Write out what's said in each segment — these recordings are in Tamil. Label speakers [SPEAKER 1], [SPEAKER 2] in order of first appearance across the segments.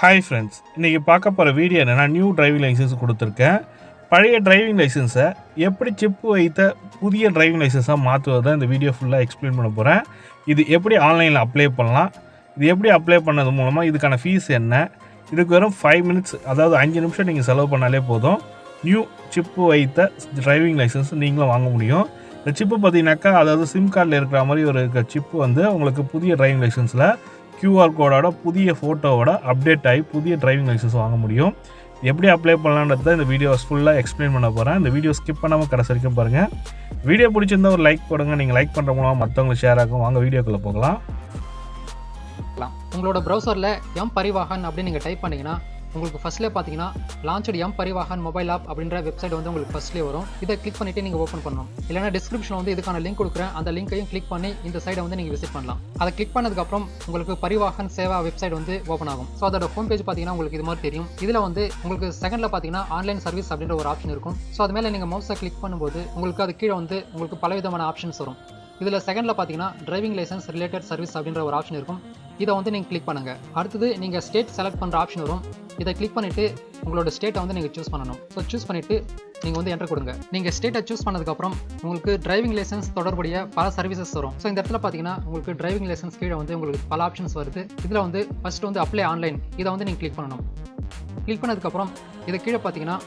[SPEAKER 1] ஹாய் ஃப்ரெண்ட்ஸ், இன்றைக்கி பார்க்க போகிற வீடியோ என்னென்னா நியூ டிரைவிங் லைசன்ஸ் கொடுத்துருக்கேன். பழைய டிரைவிங் லைசன்ஸை எப்படி சிப்பு வைத்த புதிய டிரைவிங் லைசன்ஸாக மாற்றுவதை இந்த வீடியோ ஃபுல்லாக எக்ஸ்பிளைன் பண்ண போகிறேன். இது எப்படி ஆன்லைனில் அப்ளை பண்ணலாம், இது எப்படி அப்ளை பண்ணது மூலமாக இதுக்கான ஃபீஸ் என்ன, இதுக்கு வெறும் 5 மினிட்ஸ் அதாவது 5 நிமிஷம் நீங்கள் செலவு பண்ணாலே போதும் நியூ சிப்பு வைத்த டிரைவிங் லைசன்ஸ் நீங்களும் வாங்க முடியும். இந்த சிப்பு பார்த்தீங்கன்னாக்கா அதாவது சிம் கார்டில் இருக்கிற மாதிரி ஒரு சிப்பு வந்து உங்களுக்கு புதிய டிரைவிங் லைசன்ஸில் QR கோடோட புதிய ஃபோட்டோவோட அப்டேட் ஆகி புதிய டிரைவிங் லைசன்ஸ் வாங்க முடியும். எப்படி அப்ளை பண்ணலான்றதை இந்த வீடியோஸ் ஃபுல்லாக எக்ஸ்பிளைன் பண்ண போகிறேன். இந்த வீடியோ ஸ்கிப் பண்ணாமல் கடைசி வரைக்கும் பாருங்கள். வீடியோ பிடிச்சிருந்தா ஒரு லைக் போடுங்க. நீங்கள் லைக் பண்ணுற மூலமாக மற்றவங்களுக்கு ஷேர் ஆகும். வாங்க வீடியோக்குள்ளே போகலாம்.
[SPEAKER 2] உங்களோட ப்ரௌசரில் எம் பரிவாகன் அப்படின்னு நீங்கள் டைப் பண்ணிங்கன்னா உங்களுக்கு ஃபஸ்ட்லேயே பார்த்தீங்கன்னா launched M Parivahan mobile app அப்படின்ற வெப்சைட் வந்து உங்களுக்கு ஃபஸ்ட்லேயே வரும். இதை கிளிக் பண்ணிவிட்டு நீங்கள் ஓப்பன் பண்ணணும். இல்லைனா டிஸ்கிரிப்ஷனில் வந்து இதுக்கான லிங்க் கொடுக்குறேன், அந்த லிங்க்கையும் கிளிக் பண்ணி இந்த சைடை வந்து நீங்கள் விசிட் பண்ணலாம். அதை கிளிக் பண்ணதுக்கப்புறம் உங்களுக்கு பரிவாகன் சேவா வெப்சைட் வந்து ஓப்பன் ஆகும். ஸோ அதோட ஹோம் பேஜ் பார்த்தீங்கன்னா உங்களுக்கு இது மாதிரி தெரியும். இதில் வந்து உங்களுக்கு செகண்டில் பார்த்தீங்கன்னா ஆன்லைன் சர்வீஸ் அப்படின்ற ஒரு ஆப்ஷன் இருக்கும். ஸோ அது மேலே நீங்கள் மவுஸை கிளிக் பண்ணும்போது உங்களுக்கு அது கீழே வந்து உங்களுக்கு பலவிதமான ஆப்ஷன்ஸ் வரும். இதில் செகண்டில் பார்த்தீங்கன்னா டிரைவிங் லைசன்ஸ் ரிலேட்டட் சர்வீஸ் அப்படின்ற ஒரு ஆப்ஷன் இருக்கும். இதை வந்து நீங்கள் கிளிக் பண்ணுங்கள். அடுத்தது நீங்கள் ஸ்டேட் செலக்ட் பண்ணுற ஆப்ஷன் வரும். இதை கிளிக் பண்ணிவிட்டு உங்களோட ஸ்டேட்டை வந்து நீங்கள் சூஸ் பண்ணணும். ஸோ சூஸ் பண்ணிவிட்டு நீங்கள் வந்து என்டர் கொடுங்க. நீங்கள் ஸ்டேட்டை சூஸ் பண்ணதுக்கப்புறம் உங்களுக்கு டிரைவிங் லைசன்ஸ் தொடர்புடைய பல சர்வீசஸ் வரும். ஸோ இந்த இடத்துல பார்த்தீங்கன்னா உங்களுக்கு டிரைவிங் லைசன்ஸ் கீழே வந்து உங்களுக்கு பல ஆப்ஷன்ஸ் வருது. இதில் வந்து ஃபஸ்ட்டு வந்து அப்ளை ஆன்லைன், இதை வந்து நீங்கள் கிளிக் பண்ணணும். கிளிக் பண்ணதுக்கப்புறம் இது கீழே பார்த்தீங்கன்னா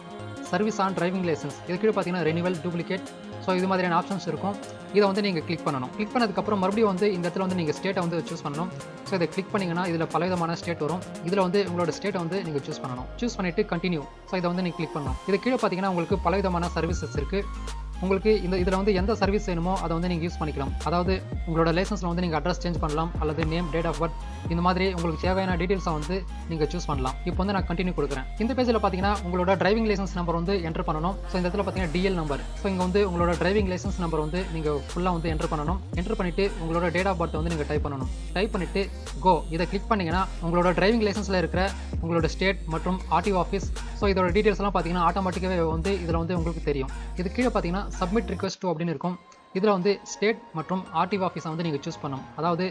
[SPEAKER 2] சர்வீஸ் ஆன் டிரைவிங் லைசன்ஸ், இது கீழே பார்த்தீங்கன்னா ரெனிவல், டூப்ளிகேட், ஸோ இது மாதிரியான ஆப்ஷன்ஸ் இருக்கும். இதை வந்து நீங்கள் கிளிக் பண்ணணும். கிளிக் பண்ணதுக்கப்புறம் மறுபடியும் வந்து இந்த இடத்துல வந்து நீங்கள் ஸ்டேட்டை வந்து சூஸ் பண்ணணும். ஸோ இதை கிளிக் பண்ணிங்கன்னா இதில் பலவிதமான ஸ்டேட் வரும். இதில் வந்து உங்களோட ஸ்டேட்டை வந்து நீங்கள் சூஸ் பண்ணணும். சூஸ் பண்ணிவிட்டு கண்டினியூ, ஸோ இதை வந்து நீங்கள் கிளிக் பண்ணணும். இது கீழே பார்த்தீங்கன்னா உங்களுக்கு பலவிதமான சர்வீசஸ் இருக்குது. உங்களுக்கு இதில் வந்து எந்த சர்வீஸ் வேணுமோ அதை வந்து நீங்கள் யூஸ் பண்ணிக்கலாம். அதாவது உங்களோட லைசன்ஸில் வந்து நீங்கள் அட்ரஸ் சேஞ்ச் பண்ணலாம், அல்லது நேம், டேட் ஆஃப் பர்த், இந்த மாதிரி உங்களுக்கு தேவையான டீட்டெயில்ஸை வந்து நீங்கள் சூஸ் பண்ணலாம். இப்போ வந்து நான் கண்டினியூ கொடுக்குறேன். இந்த பேஜில் பார்த்தீங்கன்னா உங்களோட டிரைவிங் லைசன்ஸ் நம்பர் வந்து என்டர் பண்ணணும். ஸோ இந்த இடத்துல பார்த்தீங்கன்னா DL நம்பர். ஸோ இங்கே வந்து உங்களோட டிரைவிங் லைசன்ஸ் நம்பர் வந்து நீங்கள் ஃபுல்லாக வந்து என்டர் பண்ணணும். என்டர் பண்ணிவிட்டு உங்களோட டேட் ஆஃப் பர்த் வந்து நீங்கள் டைப் பண்ணணும். டைப் பண்ணிவிட்டு கோ, இதை கிளிக் பண்ணிங்கன்னா உங்களோட டிரைவிங் லைசன்ஸில் இருக்கிற உங்களோட ஸ்டேட் மற்றும் RTO ஆஃபீஸ், ஸோ இதோட டீட்டெயில்ஸ் எல்லாம் பார்த்தீங்கன்னா ஆட்டோமேட்டிக்காகவே வந்து இதில் வந்து உங்களுக்கு தெரியும். இது கீழே பார்த்தீங்கன்னா சப்மிட் ரிக்வெஸ்ட் டு அப்படின்னு இருக்கும். இதில் வந்து ஸ்டேட் மற்றும் RTO ஆஃபீஸை வந்து நீங்கள் சூஸ் பண்ணணும். அதாவது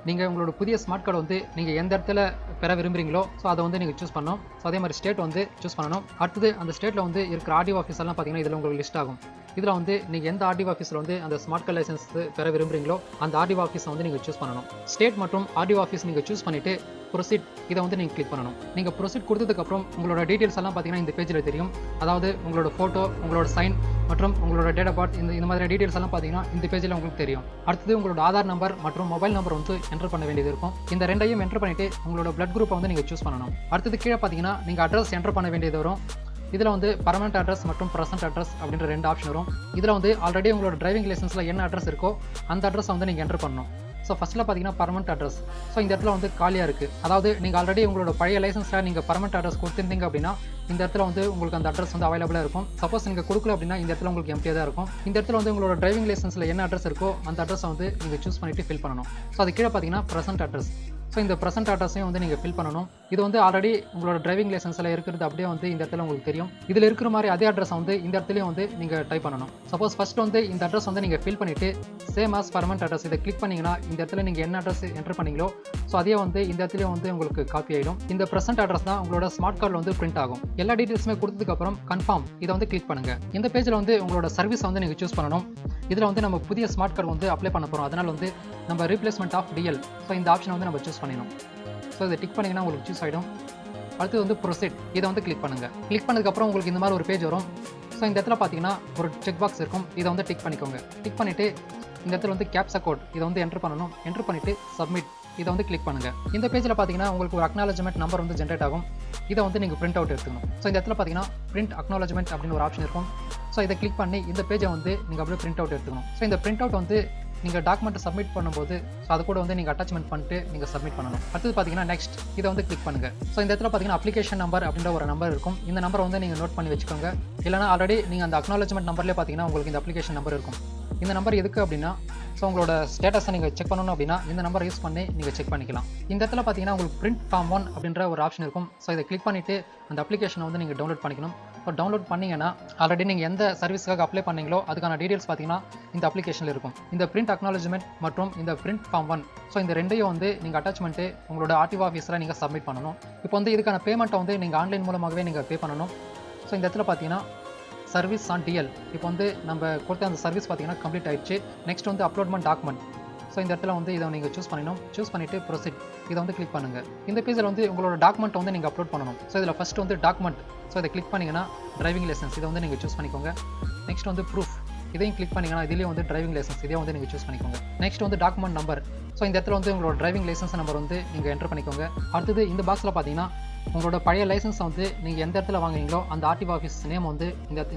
[SPEAKER 2] நீங்கள் உங்களோட புதிய ஸ்மார்ட் கார்டு வந்து நீங்கள் எந்த இடத்துல பெற விரும்புகிறீங்களோ ஸோ அதை வந்து நீங்கள் சூஸ் பண்ணணும். ஸோ அதே மாதிரி ஸ்டேட் வந்து சூஸ் பண்ணணும். அடுத்தது அந்த ஸ்டேட்டில் வந்து இருக்கிற RTO ஆஃபீஸ் எல்லாம் பார்த்தீங்கன்னா இதில் உங்களுக்கு லிஸ்ட் ஆகும். இதில் வந்து நீங்கள் எந்த RTO ஆஃபீஸில் வந்து அந்த ஸ்மார்ட் கார்டு லைசன்ஸ் பெற விரும்புகிறீங்களோ அந்த RTO ஆஃபீஸை வந்து நீங்கள் சூஸ் பண்ணணும். ஸ்டேட் மற்றும் RTO ஆஃபீஸ் நீங்கள் சூஸ் பண்ணிவிட்டு ப்ரொசீட், இதை வந்து நீங்கள் கிளிக் பண்ணணும். நீங்கள் ப்ரொசீட் கொடுத்ததுக்கப்புறம் உங்களோட டீட்டெயில்ஸ் எல்லாம் பார்த்தீங்கன்னா இந்த பேஜில் தெரியும். அதாவது உங்களோட ஃபோட்டோ, உங்களோட சைன் மற்றும் உங்களோட டேட் ஆஃப் பர்த், இந்த மாதிரி டீட்டெயில்ஸ் எல்லாம் பார்த்தீங்கன்னா இந்த பேஜில் உங்களுக்கு தெரியும். அடுத்தது உங்களோட ஆதார் நம்பர் மற்றும் மொபைல் நம்பர் வந்து என்டர் பண்ண வேண்டியது இருக்கும். இந்த ரெண்டையும் என்டர் பண்ணிவிட்டு உங்களோட பிளட் குரூப்பை வந்து நீங்கள் சூஸ் பண்ணணும். அடுத்தது கீழே பார்த்தீங்கன்னா நீங்கள் அட்ரஸ் என்டர் பண்ண வேண்டியது வரும். இதில் வந்து பர்மனெண்ட் அட்ரஸ் மற்றும் ப்ரெசென்ட் அட்ரஸ் அப்படின்ற 2 ஆப்ஷன் வரும். இதில் வந்து ஆல்ரெடி உங்களோட டிரைவிங் லைசன்ஸில் என்ன அட்ரஸ் இருக்கோ அந்த அட்ரஸை வந்து நீங்கள் என்டர் பண்ணணும். ஸோ ஃபஸ்ட்டில் பார்த்தீங்கன்னா பர்மனெண்ட் அட்ரஸ். ஸோ இந்த இடத்துல வந்து காலியாக இருக்குது. அதாவது நீங்கள் ஆல்ரெடி உங்களோட பழைய லைசன்ஸில் நீங்கள் பர்மனெண்ட் அட்ரஸ் கொடுத்துருந்தீங்க அப்படின்னா இந்த இடத்துல வந்து உங்களுக்கு அந்த அட்ரஸ் வந்து அவைலபிளாக இருக்கும். சப்போஸ் நீங்கள் கொடுக்கல அப்படின்னா இந்த இடத்துல உங்களுக்கு எம்டியாக தான் இருக்கும். இந்த இடத்துல வந்து உங்களோட டிரைவிங் லைசன்ஸில் என்ன அட்ரஸ் இருக்கோ அந்த அட்ரஸை வந்து நீங்கள் சூஸ் பண்ணிவிட்டு ஃபில் பண்ணணும். ஸோ அது கீழே பார்த்தீங்கன்னா ப்ரெசென்ட் அட்ரஸ். ஸோ இந்த ப்ரெசென்ட் அட்ரஸையும் வந்து நீங்கள் ஃபில் பண்ணணும். இது வந்து ஆல்ரெடி உங்களோட டிரைவிங் லைசன்ஸில் இருக்கிறது அப்படியே வந்து இந்த இடத்துல உங்களுக்கு தெரியும். இதில் இருக்கிற மாதிரி அதே அட்ரஸை வந்து இந்த இடத்துலையும் வந்து நீங்கள் டைப் பண்ணணும். சப்போஸ் ஃபஸ்ட் வந்து இந்த அட்ரஸ் வந்து நீங்கள் ஃபில் பண்ணிவிட்டு சேம் ஆஸ் பர்மனெண்ட் அட்ரஸ் இதை கிளிக் பண்ணிங்கன்னா இந்த இடத்துல நீங்கள் என்ன அட்ரஸ் என்டர் பண்ணீங்களோ ஸோ அதே வந்து இந்த இடத்துலையும் வந்து உங்களுக்கு காப்பி ஆகிடும். இந்த ப்ரெசென்ட் அட்ரஸ் தான் உங்களோட ஸ்மார்ட் கார்டில் வந்து பிரிண்ட் ஆகும். எல்லா டீட்டெயில்ஸுமே கொடுத்ததுக்கப்புறம் கன்ஃபார்ம், இதை வந்து கிளிக் பண்ணுங்கள். இந்த பேஜில் வந்து உங்களோட சர்வீஸை வந்து நீங்கள் சூஸ் பண்ணணும். இதில் வந்து நம்ம புதிய ஸ்மார்ட் கார்டு வந்து அப்ளை பண்ண போகிறோம். அதனால் வந்து நம்ம ரீப்ளேஸ்மெண்ட் ஆஃப் DL, ஸோ இந்த ஆப்ஷனை வந்து நம்ம சூஸ் பண்ணிடணும். ஸோ இதை டிக் பண்ணிங்கன்னா உங்களுக்கு சூஸ் ஆகிடும். அடுத்து வந்து ப்ரொசீட், இதை வந்து கிளிக் பண்ணுங்கள். கிளிக் பண்ணதுக்கப்புறம் உங்களுக்கு இந்த மாதிரி ஒரு பேஜ் வரும். ஸோ இந்த இடத்துல பார்த்தீங்கன்னா ஒரு செக் பாக்ஸ் இருக்கும். இதை வந்து டிக் பண்ணிக்கோங்க. டிக் பண்ணிவிட்டு இந்த இடத்துல வந்து கேப்சா கோட், இதை வந்து என்டர் பண்ணணும். என்டர் பண்ணிவிட்டு சப்மிட், இதை வந்து கிளிக் பண்ணுங்கள். இந்த பேஜில் பார்த்தீங்கன்னா உங்களுக்கு ஒரு அக்னாலஜ்மெண்ட் நம்பர் வந்து ஜென்ரேட் ஆகும். இதை வந்து நீங்கள் பிரிண்ட் அவுட் எடுத்துக்கணும். ஸோ இந்த இடத்துல பார்த்தீங்கன்னா பிரிண்ட் அக்னாலஜ்மெண்ட் அப்படின்னு ஒரு ஆப்ஷன் இருக்கும். ஸோ இதை கிளிக் பண்ணி இந்த பேஜை வந்து நீங்கள் அப்படியே பிரிண்ட் அவுட் எடுத்துக்கணும். ஸோ இந்த பிரிண்ட் அவுட் வந்து நீங்கள் டாக்குமெண்ட் சப்மிட் பண்ணும்போது ஸோ அது கூட வந்து நீங்கள் அட்டாச்மெண்ட் பண்ணிட்டு நீங்கள் சப்மிட் பண்ணணும். அடுத்தது பார்த்தீங்கன்னா நெக்ஸ்ட், இதை வந்து கிளிக் பண்ணுங்கள். ஸோ இந்த இடத்துல பார்த்தீங்கன்னா அப்ளிகேஷன் நம்பர் அப்படின்ற ஒரு நம்பர் இருக்கும். இந்த நம்பரை வந்து நீங்கள் நோட் பண்ணி வச்சுக்கோங்க. இல்லைனா ஆல்ரெடி நீங்கள் அந்த அக்னாலஜ்மெண்ட் நம்பர்லேயே பார்த்தீங்கன்னா உங்களுக்கு இந்த அப்ளிகேஷன் நம்பர் இருக்கும். இந்த நம்பர் எதுக்கு அப்படின்னா ஸோ உங்களோட ஸ்டேட்டஸை நீங்கள் செக் பண்ணணும் அப்படின்னா இந்த நம்பரை யூஸ் பண்ணி நீங்கள் செக் பண்ணிக்கலாம். இந்த இடத்துல பார்த்தீங்கன்னா உங்களுக்கு பிரிண்ட் ஃபார்ம் 1 அப்படின்ற ஒரு ஆப்ஷன் இருக்கும். ஸோ இதை கிளிக் பண்ணிவிட்டு அந்த அப்ளிகேஷனை வந்து நீங்கள் டவுன்லோட் பண்ணிக்கணும். இப்போ டவுன்லோட் பண்ணிங்கன்னா ஆல்ரெடி நீங்கள் எந்த சர்வீஸ்க்காக அப்ளை பண்ணீங்களோ அதுக்கான டீடைல்ஸ் பார்த்தீங்கன்னா இந்த அப்ளிகேஷனில் இருக்கும். இந்த பிரிண்ட் அக்னாலஜ்மெண்ட் மற்றும் இந்த பிரிண்ட் ஃபார்ம் 1 ஸோ இந்த ரெண்டையும் வந்து நீங்கள் அட்டாச்மெண்ட்டு உங்களோட ஆர்டிஓ ஆஃபீஸில் நீங்கள் சப்மிட் பண்ணணும். இப்போ வந்து இதுக்கான பேமெண்ட்டை வந்து நீங்கள் ஆன்லைன் மூலமாகவே நீங்கள் பே பண்ணணும். ஸோ இந்த இடத்துல பார்த்தீங்கன்னா சர்வீஸ் ஆன் டிஎல் இப்போ வந்து நம்ம கொடுத்த அந்த சர்வீஸ் பார்த்தீங்கன்னா கம்ப்ளீட் ஆயிடுச்சு. நெக்ஸ்ட் வந்து அப்லோட்மெண்ட் டாக்குமெண்ட். ஸோ இந்த இடத்துல வந்து இதை நீங்கள் சூஸ் பண்ணணும். சூஸ் பண்ணிவிட்டு ப்ரொசீட் இதை வந்து கிளிக் பண்ணுங்கள். இந்த பேஜில் வந்து உங்களோட டாக்குமெண்ட் வந்து நீங்கள் அப்லோட் பண்ணணும். ஸோ இதில் ஃபஸ்ட்டு வந்து டாக்குமெண்ட். ஸோ இதை கிளிக் பண்ணிங்கன்னா டிரைவிங் லைசன்ஸ் இதை வந்து நீங்கள் சூஸ் பண்ணிக்கோங்க. நெக்ஸ்ட் வந்து ப்ரூஃப் இதையும் கிளிக் பண்ணிங்கன்னா இதுலேயும் வந்து டிரைவிங் லைசன்ஸ் இதையும் வந்து நீங்கள் சூஸ் பண்ணிக்கோங்க. நெக்ஸ்ட் வந்து டாக்குமெண்ட் நம்பர். ஸோ இந்த இடத்துல வந்து உங்களோட டிரைவிங் லைசன்ஸ் நம்பர் வந்து நீங்கள் என்டர் பண்ணிக்கோங்க. அடுத்தது இந்த பாக்ஸில் பார்த்தீங்கன்னா உங்களோட பழைய லைசன்ஸை வந்து நீங்கள் எந்த இடத்துல வாங்குறீங்களோ அந்த ஆர்டிஓ ஆஃபீஸ் நேம் வந்து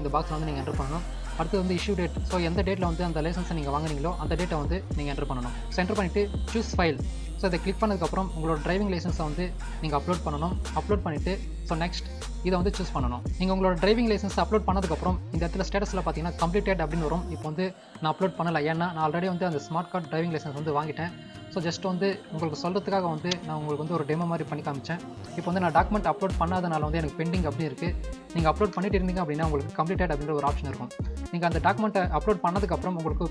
[SPEAKER 2] இந்த பாக்ஸில் வந்து நீங்கள் என்டர் பண்ணணும். அடுத்து வந்து இஷ்யூ டேட். ஸோ எந்த டேட்டில் வந்து அந்த லைசன்ஸை நீங்கள் வாங்குறீங்களோ அந்த டேட்டை வந்து நீங்கள் என்டர் பண்ணணும். ஸோ என்டர் பண்ணிவிட்டு சூஸ் ஃபைல். ஸோ இதை கிளிக் பண்ணதுக்கப்புறம் உங்களோட டிரைவிங் லைசன்ஸை வந்து நீங்கள் அப்லோட் பண்ணணும். அப்லோட் பண்ணிவிட்டு ஸோ நெக்ஸ்ட் இதை வந்து சூஸ் பண்ணணும். நீங்கள் உங்களோட டிரைவிங் லைசன்ஸ் அப்லோட் பண்ணதுக்கப்புறம் இந்த இடத்துல ஸ்டேட்டஸில் பார்த்தீங்கன்னா கம்ப்ளீட்டட் அப்படின்னு வரும். இப்போ வந்து நான் அப்லோட் பண்ணலை, ஏன்னா நான் ஆல்ரெடி வந்து அந்த ஸ்மார்ட் கார்டு டிரைவிங் லைசன்ஸ் வந்து வாங்கிட்டேன். ஸோ ஜஸ்ட் வந்து உங்களுக்கு சொல்கிறதுக்காக வந்து நான் உங்களுக்கு வந்து ஒரு டெமோ மாதிரி பண்ணி காமிச்சேன். இப்போ வந்து நான் டாக்குமெண்ட் அப்லோட் பண்ணாதனால வந்து எனக்கு பெண்டிங் அப்படி இருக்குது. நீங்கள் அப்லோட் பண்ணிட்டு இருந்தீங்க அப்படின்னா உங்களுக்கு கம்ப்ளீட்டட் அப்படின்ற ஒரு ஆப்ஷன் இருக்கும். நீங்கள் அந்த டாக்குமெண்ட்டை அப்லோட் பண்ணதுக்கப்புறம் உங்களுக்கு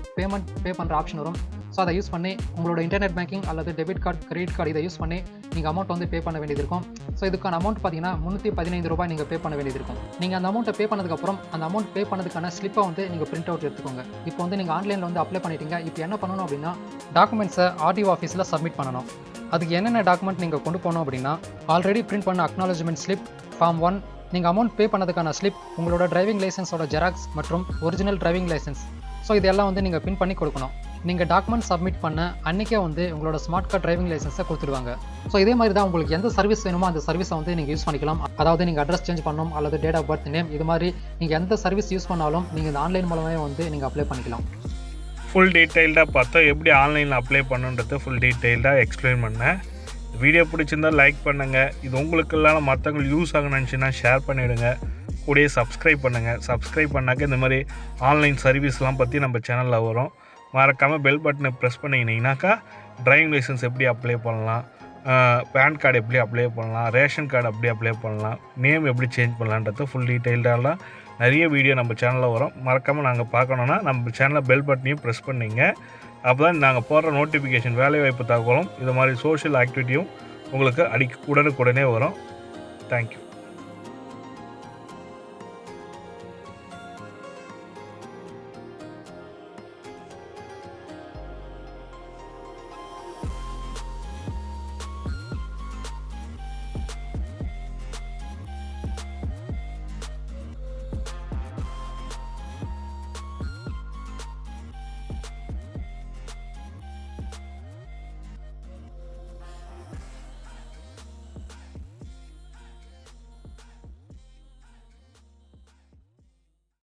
[SPEAKER 2] பே பண்ணுற ஆப்ஷன் வரும். ஸோ அதை யூஸ் பண்ணி உங்களோட இன்டர்நெட் பேங்கிங் அல்லது டெபிட் கார்டு, கிரெடிட் கார்டு இதை யூஸ் பண்ணி நீங்கள் அமௌண்ட் வந்து பே பண்ண வேண்டியது இருக்கும். ஸோ இதுக்கான அமௌண்ட் பார்த்தீங்கன்னா ₹315 நீங்கள் பே பண்ண வேண்டியது இருக்கும். நீங்கள் அந்த அமௌண்ட்டை பே பண்ணதுக்கப்புறம் அந்த அமௌண்ட் பே பண்ணதுக்கான ஸ்லிப்பை வந்து நீங்கள் பிரிண்ட் அவுட் எடுத்துக்கோங்க. இப்போ வந்து நீங்கள் ஆன்லைனில் வந்து அப்ளை பண்ணிட்டீங்க. இப்போ என்ன பண்ணணும் அப்படின்னா டாக்குமெண்ட்ஸை ஆர்டிஓ ஆஃபீஸில் சப்மிட் பண்ணணும். அதுக்கு என்னென்ன டாக்குமெண்ட் நீங்கள் கொண்டு போகணும் அப்படின்னா ஆல்ரெடி பிரிண்ட் பண்ண அக்னாலஜ்மெண்ட் ஸ்லிப், ஃபார்ம் 1, நீங்கள் அமௌண்ட் பே பண்ணதுக்கான ஸ்லிப், உங்களோட டிரைவிங் லைசன்ஸோட ஜெராக்ஸ் மற்றும் ஒரிஜினல் டிரைவிங் லைசன்ஸ். ஸோ இதெல்லாம் வந்து நீங்கள் பின் பண்ணி கொடுக்கணும். நீங்கள் டாக்குமெண்ட் சப்மிட் பண்ண அன்றைக்கே வந்து உங்களோட ஸ்மார்ட் கார்டு டிரைவிங் லைசன்ஸை கொடுத்துருவாங்க. ஸோ இதே மாதிரி தான் உங்களுக்கு எந்த சர்வீஸ் வேணுமோ அந்த சர்வீஸை வந்து நீங்கள் யூஸ் பண்ணிக்கலாம். அதாவது நீங்கள் அட்ரஸ் சேஞ்ச் பண்ணணும் அல்லது டேட் ஆஃப் பர்த், நேம், இது மாதிரி நீங்கள் எந்த சர்வீஸ் யூஸ் பண்ணாலும் நீங்கள் இந்த ஆன்லைன் மூலமே வந்து நீங்கள் அப்ளை பண்ணிக்கலாம்.
[SPEAKER 1] ஃபுல் டீட்டெயில்டாக பார்த்தோம், எப்படி ஆன்லைனில் அப்ளை பண்ணுன்றது ஃபுல் டீட்டெயில்டாக எக்ஸ்பிளைன் பண்ணேன். வீடியோ பிடிச்சிருந்தால் லைக் பண்ணுங்கள். இது உங்களுக்கு இல்லாத மற்றவங்களுக்கு யூஸ் ஆகணும்னு நினச்சின்னா ஷேர் பண்ணிவிடுங்க. கூடயே சப்ஸ்கிரைப் பண்ணுங்கள். சப்ஸ்கிரைப் பண்ணாக்க இந்த மாதிரி ஆன்லைன் சர்வீஸ்லாம் பற்றி நம்ம சேனலில் வரும். மறக்காமல் பெல் பட்டனை ப்ரெஸ் பண்ணிக்கினீங்கனாக்கா டிரைவிங் லைசன்ஸ் எப்படி அப்ளை பண்ணலாம், பேன் கார்டு எப்படி அப்ளை பண்ணலாம், ரேஷன் கார்டு எப்படி அப்ளை பண்ணலாம், நேம் எப்படி சேஞ்ச் பண்ணலான்றது ஃபுல் டீட்டெயில்டாலாம் நிறைய வீடியோ நம்ம சேனலில் வரும். மறக்காமல் நாங்கள் பார்க்கணுன்னா நம்ம சேனலில் பெல் பட்டனையும் ப்ரெஸ் பண்ணிங்க. அப்போ தான் நாங்கள் போடுற நோட்டிஃபிகேஷன், வேலைவாய்ப்பு தகவலும் இது மாதிரி சோஷியல் ஆக்டிவிட்டியும் உங்களுக்கு உடனுக்குடனே வரும். தேங்க்யூ.